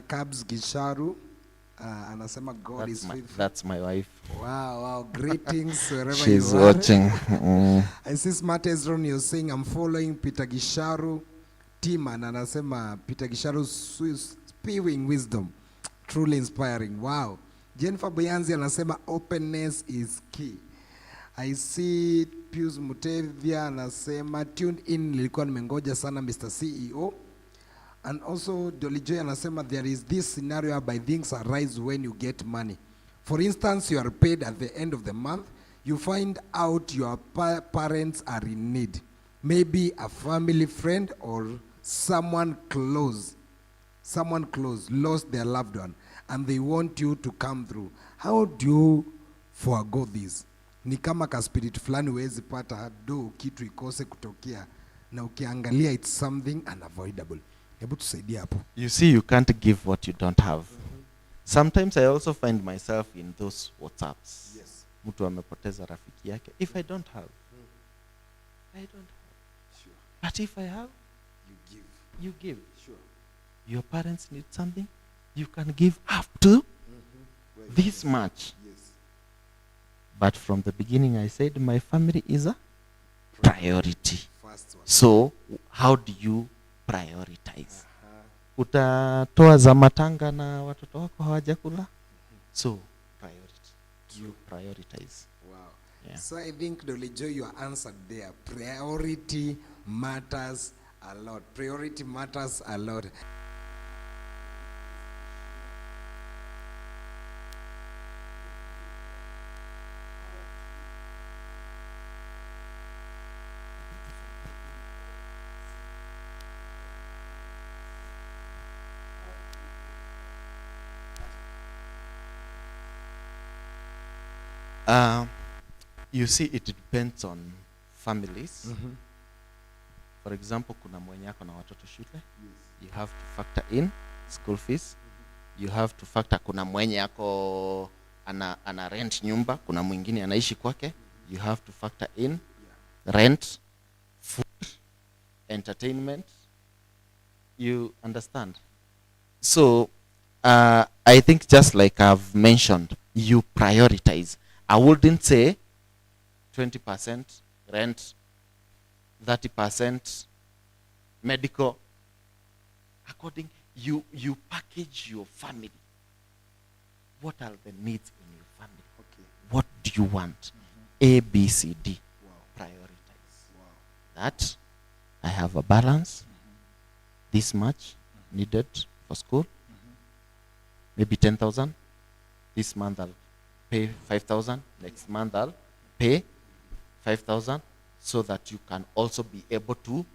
Kabs Gisharu. Anasema God is faithful. That's my wife. Wow. Greetings wherever She's you are. watching. I see Smart Ezron, you're saying I'm following Peter Gisharu. Timan anasema Peter Gisharu spewing wisdom. Truly inspiring. Wow. Jennifer Boyanzi anasema openness is key. I see Pius Mutevia anasema tuned in, nilikuwa nimengoja sana Mr. CEO. And also Dolly Joy anasema there is this scenario whereby things arise when you get money. For instance, you are paid at the end of the month. You find out your parents are in need. Maybe a family friend or someone close lost their loved one and they want you to come through. How do you forego this? Ni kama ka spirit fulani huwezi pata do kitu ikose kutokea na ukiangalia it's something unavoidable. Hebu tusaidie hapo. You see, you can't give what you don't have. Sometimes I also find myself in those WhatsApps. Yes. Mtu amepoteza rafiki yake. If I don't have, I don't have. Sure. But if I have, you give. Sure. Your parents need something, you can give up to this much. Yes. But from the beginning I said my family is a priority. First one. So how do you prioritize? Utatoa za matanga na watoto wako hawajakula? So priority. You prioritize. Wow. Yeah. So I think Dolly Joy, you are answered there. Priority matters a lot. Priority matters a lot. You see, it depends on families. For example, kuna mwenye ako na watoto shule. You have to factor in school fees. You have to factor, kuna mwenye ako ana rent nyumba, kuna mwingine anaishi kwake. You have to factor in rent, food, entertainment. You understand? So I think just like I've mentioned, you prioritize. I wouldn't say 20% rent, 30% medical. According, you package your family. What are the needs in your family? Okay. What do you want? A, B, C, D. Wow. Prioritize. Wow. That I have a balance. This much needed for school. Maybe 10,000. This month I'll pay 5,000. Next month I'll pay 5,000, so that you can also be able to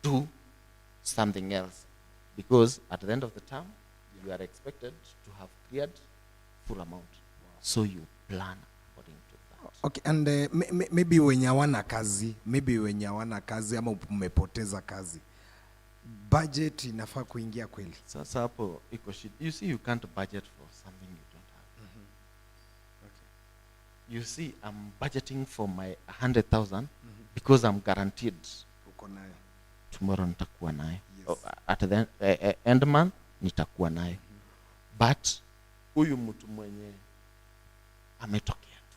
do something else. Because at the end of the term, you are expected to have cleared full amount. So you plan according to that. Okay, and maybe wenye hawana kazi, ama umepoteza kazi, budget inafaa kuingia kweli? Sasa hapo iko shida. You see, you can't budget for something you don't have. Okay. You see, I'm budgeting for my 100,000 because I'm guaranteed Uko nayo. tomorrow nitakuwa nayo. Yes. At the end month nitakuwa nayo. But huyu mtu mwenye ametokea tu,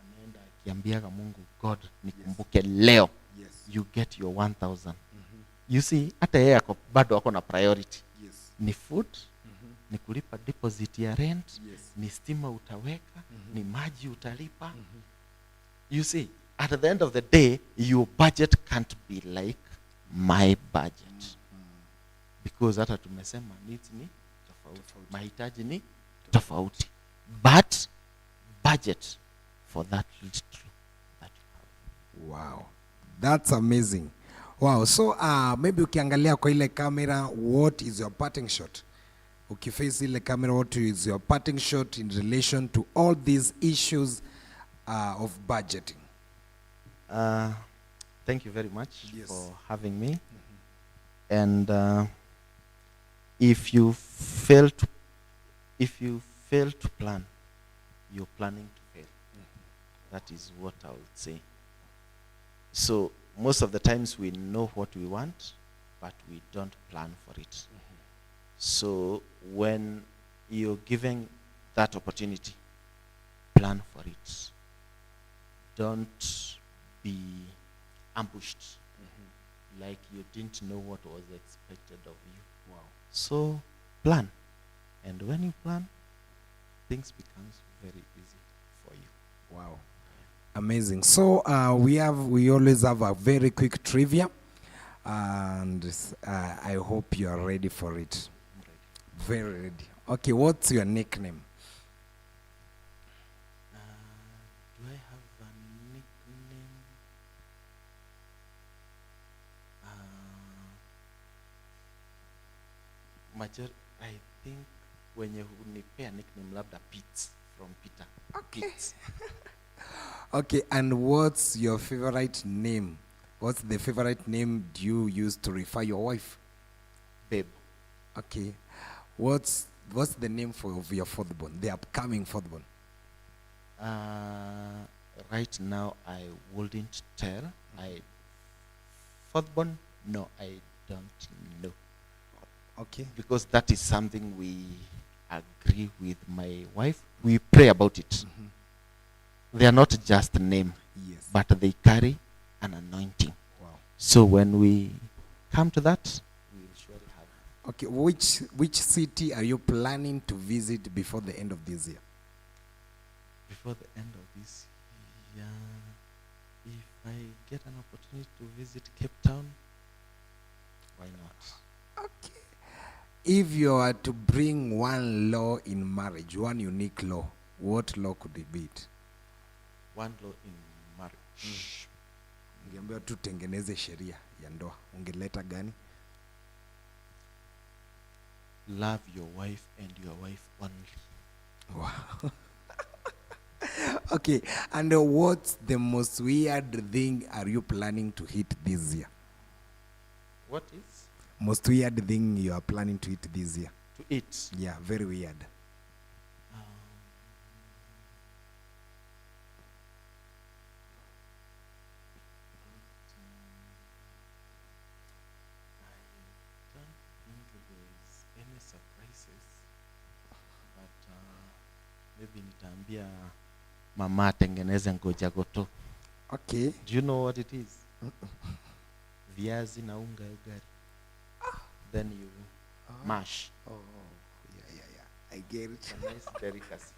ameenda akiambiaga Mungu, God nikumbuke leo. Yes. You get your 1,000. You see, hata yeye bado ako na priority. Yes. Ni food, ni kulipa deposit ya rent, Yes. ni stima utaweka, ni maji utalipa. You see, at the end of the day, your budget can't be like my budget. Because hata tumesema needs ni tofauti, mahitaji ni tofauti. But budget for that little that you have. Wow, that's amazing. Wow, so maybe ukiangalia kwa ile camera, what is your parting shot? Ukiface ile camera, what is your parting shot in relation to all these issues of budgeting? Thank you very much Yes. for having me. And if you fail to plan, you're planning to fail. That is what I would say. So most of the times we know what we want, but we don't plan for it. So when you're given that opportunity, plan for it. Don't be ambushed like you didn't know what was expected of you. Wow. So plan. And when you plan, things becomes very easy for you. Wow, amazing. So we always have a very quick trivia, and I hope you are ready for it. I'm ready. Very ready. Okay, what's your nickname? Do I have a nickname? I think when you hunipea nickname labda Pete from Peter. Okay. Pete. Okay, and what's your favorite name? What's the favorite name do you use to refer your wife? Babe. Okay. What's the name of your fourth born, the upcoming fourth born? Right now I wouldn't tell. Fourth born? No, I don't know. Okay. Because that is something we agree with my wife. We pray about it. They are not just a name, Yes. but they carry an anointing. Wow. So when we come to that, we will surely have. Okay, which city are you planning to visit before the end of this year? Before the end of this year, if I get an opportunity to visit Cape Town, why not? Okay. If you are to bring one law in marriage, one unique law, what law could it be? One law in marriage. Ungeambiwa tu tengeneze sheria ya ndoa, ungeleta gani? Love your wife and your wife only. Wow. Okay, and what's the most weird thing are you planning to hit this year? What is? Most weird thing you are planning to hit this year? To eat. Yeah, very weird. I don't think there's any surprises, but maybe nitaambia mama atengeneze ngoja goto. Okay. Do you know what it is? Viazi na unga ya ugali. then you mash. Oh, yeah. I get it. It's a nice delicacy.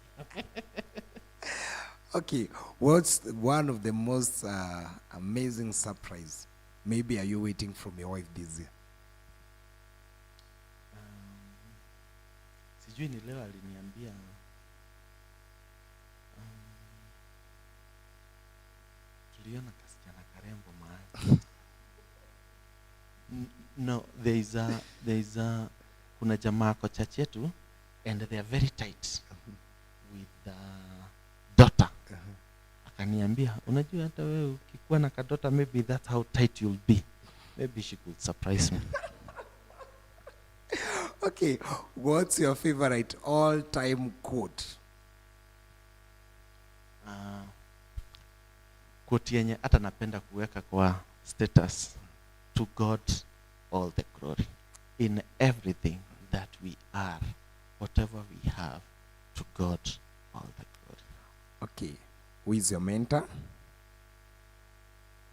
Okay, what's one of the most amazing surprise? Maybe are you waiting from your wife this year? Sijui ni leo aliniambia tuliona kasichana karembo mahali. No, there is a kuna jamaa kwa church yetu and they are very tight with the daughter. Akaniambia, unajua hata wewe ukikuwa na kadota, maybe that's how tight you'll be. Maybe she could surprise me. Okay, what's your favorite all-time quote? Quote yenye hata napenda kuweka kwa status. To God all the glory. In everything that we are, whatever we have, to God all the glory. Okay, who is your mentor?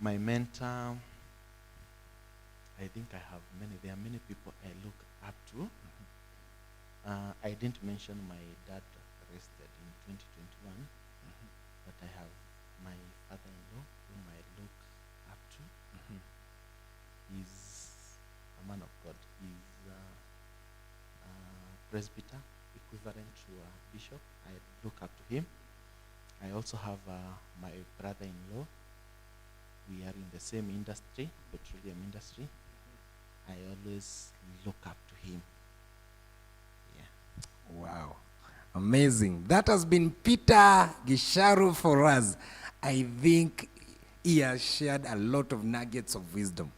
My mentor, I think I have many. There are many people I look up to. I didn't mention my dad arrested in 2021, but I have my father-in-law whom I look up to. He's a man of God. He's a presbyter, equivalent to a bishop. I look up to him. I also have my brother-in-law. We are in the same industry, petroleum industry. I always look up to him. Yeah. Wow, amazing. That has been Peter Gisharu for us. I think he has shared a lot of nuggets of wisdom.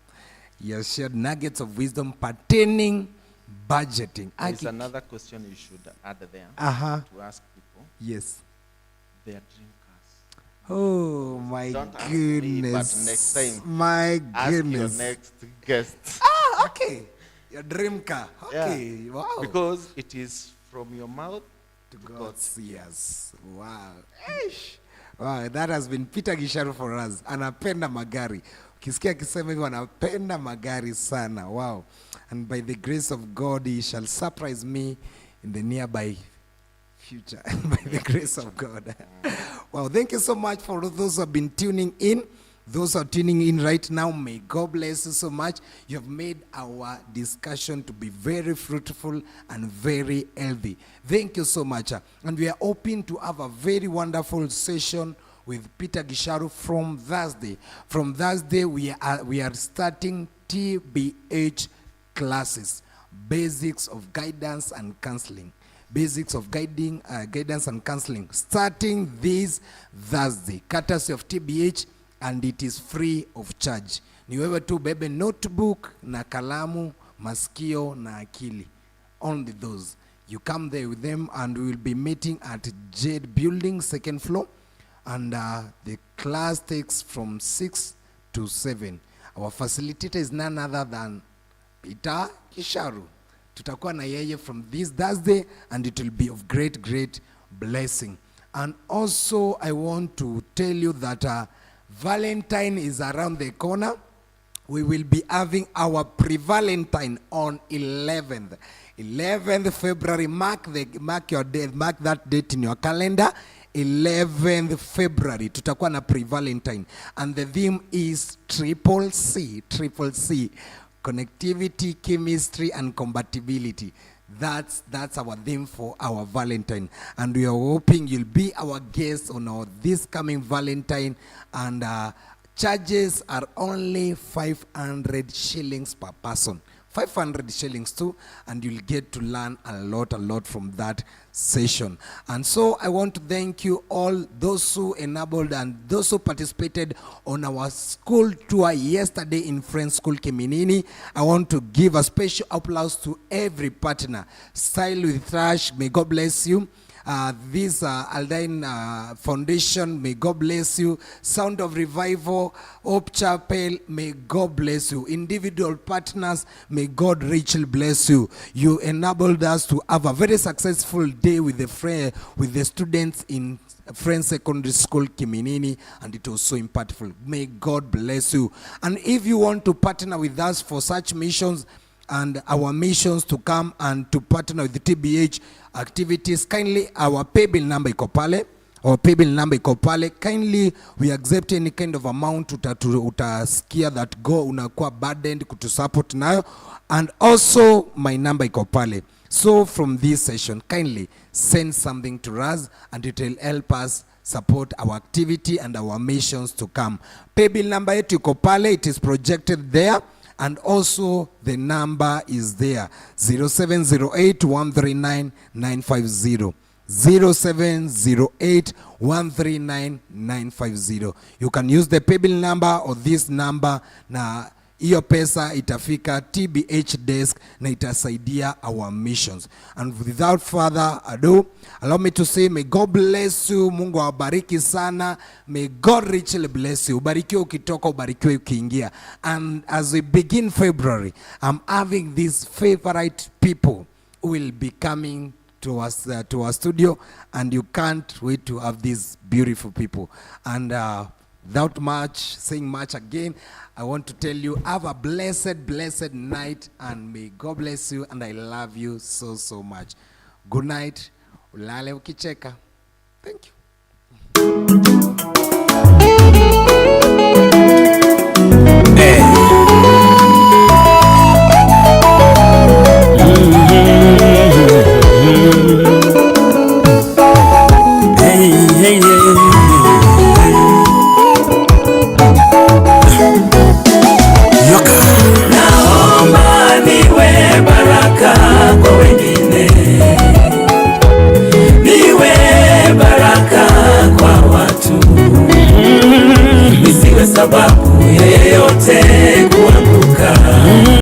He has shared nuggets of wisdom pertaining budgeting. There's another question you should add there to ask people. Yes. Their dream cars. Oh my Don't ask goodness. me, but next time, my ask goodness. your next guest. Okay. Your dream car. Okay. Yeah. Wow. Because it is from your mouth to God's ears. Wow. Eish. Wow, that has been Peter Gisharu for us. Anapenda magari. Ukisikia akisema hivyo anapenda magari sana. Wow. And by the grace of God, he shall surprise me in the nearby future. By the grace of God. Wow, thank you so much for those who have been tuning in. Those who are tuning in right now, may God bless you so much. You have made our discussion to be very fruitful and very healthy. Thank you so much. And we are hoping to have a very wonderful session with Peter Gisharu from Thursday. From Thursday, we are starting TBH classes, Basics of Guidance and Counseling. Basics of Guidance and Counseling, starting this Thursday, courtesy of TBH, and it is free of charge. Ni wewe tu bebe notebook na kalamu, masikio na akili. Only those. You come there with them, and we will be meeting at Jade Building, 2nd floor. And the class takes from 6 to 7. Our facilitator is none other than Peter Gisharu. Tutakuwa na yeye from this Thursday, and it will be of great, great blessing. And also, I want to tell you that Valentine is around the corner. We will be having our pre-Valentine on 11th February. Mark your date, mark that date in your calendar. 11th February, tutakuwa na pre-Valentine, and the theme is triple C, connectivity, chemistry, and compatibility. That's our theme for our Valentine, and we are hoping you'll be our guest on this coming Valentine. And charges are only 500 shillings per person. 500 shillings too, and you'll get to learn a lot from that session. And so I want to thank you all, those who enabled and those who participated on our school tour yesterday in Friends School Kiminini. I want to give a special applause to every partner. Style with Thrash, may God bless you. This Aldine Foundation, may God bless you. Sound of Revival, Hope Chapel, may God bless you. Individual partners, may God richly bless you. You enabled us to have a very successful day with the students in Friends Secondary School Kiminini, and it was so impactful. May God bless you. And if you want to partner with us for such missions, and our missions to come and to partner with the TBH activities, kindly our paybill number iko pale. Our paybill number iko pale. Kindly we accept any kind of amount utasikia that go unakuwa burdened kutusupport nayo, and also my number iko pale. So from this session, kindly send something to us and it will help us support our activity and our missions to come. Paybill number yetu iko pale, it is projected there, and also the number is there, 0708-139-950. 0708-139-950. You can use the paybill number or this number, na hiyo pesa itafika TBH desk na itasaidia our missions. And without further ado, allow me to say, may God bless you. Mungu awabariki sana. May God richly bless you. Ubarikiwe ukitoka, ubarikiwe ukiingia. And as we begin February, I'm having these favorite people who will be coming to us to our studio, and you can't wait to have these beautiful people. And without saying much again, I want to tell you, have a blessed night, and may God bless you, and I love you so much. Good night. Ulale ukicheka. Thank you. Sababu yeyote kuanguka.